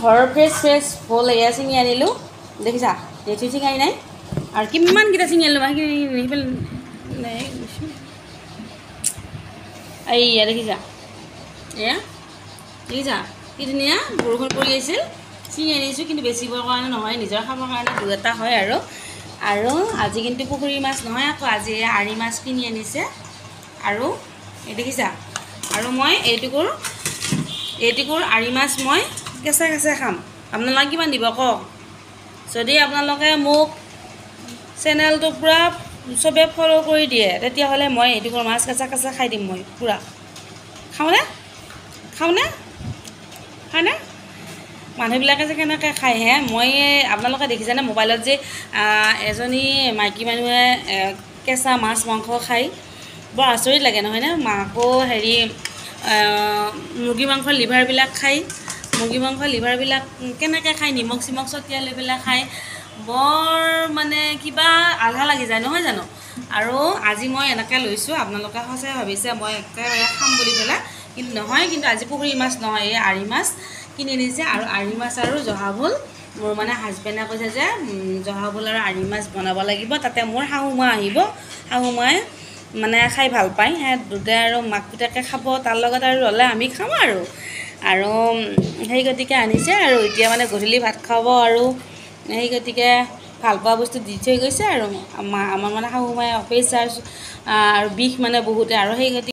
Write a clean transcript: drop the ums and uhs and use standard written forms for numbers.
ঘৰৰ ফ্ৰেছ ভোল এয়া ছিঙি আনিলোঁ দেখিছা জেঠি ছিঙাই নাই আৰু কিমানকেইটা ছিঙি আনিলোঁ এইয়া দেখিছা এয়া দেখিছা কি ধুনীয়া বৰষুণ পৰি আছিল ছিঙি আনিছোঁ কিন্তু বেচিবৰ কাৰণে নহয় নিজৰ খাবৰ কাৰণে দুই এটা হয় আৰু আজি কিন্তু পুখুৰীৰ মাছ নহয় আকৌ আজি আৰি মাছ কিনি আনিছে আৰু এই দেখিছা আৰু মই এইটুকুৰ আৰি মাছ মই কেঁচা খাম আপোনালোকে কিমান দিব কওক যদি আপোনালোকে মোক চেনেলটো পূৰা চবে ফ'ল' কৰি দিয়ে তেতিয়াহ'লে মই এইটুকুৰ মাছ কেঁচা খাই দিম মই পূৰা খাওঁনে মানুহবিলাকে যে কেনেকৈ খায় হে মই আপোনালোকে দেখিছেনে মোবাইলত যে এজনী মাইকী মানুহে কেঁচা মাছ মাংস খায় বৰ আচৰিত লাগে নহয়নে আকৌ হেৰি মুৰ্গী মাংসৰ লিভাৰবিলাক খায় মুৰ্গী মাংসৰ লিভাৰবিলাক কেনেকৈ খায় নিমখ চিমখ ছটিয়াই লৈ পেলাই খায় বৰ মানে কিবা আধা লাগি যায় নহয় জানো আৰু আজি মই এনেকৈ লৈছোঁ আপোনালোকে সঁচাই ভাবিছে মই একেবাৰে খাম বুলি পেলাই কিন্তু নহয় কিন্তু আজি পুখুৰী মাছ নহয় এই আৰি মাছ কিনি আনিছে আৰু আৰি মাছ আৰু জহা ভোল মোৰ মানে হাজবেণ্ডে কৈছে যে জহা ভোল আৰু আৰি মাছ বনাব লাগিব তাতে মোৰ শাহুমা আহিব শাহুমাই মানে খাই ভাল পায় সেয়া দুটাই আৰু মাক পুতেকে খাব তাৰ লগত আৰু হ'লে আমি খাম আৰু সেই গতিকে আনিছে আৰু এতিয়া মানে গধূলি ভাত খাব আৰু সেই গতিকে ভাল পোৱা বস্তু দি থৈ গৈছে আৰু আমাৰ মানে শাহুমাই প্ৰেছাৰ আৰু বিষ মানে বহুতে আৰু সেই গতিকে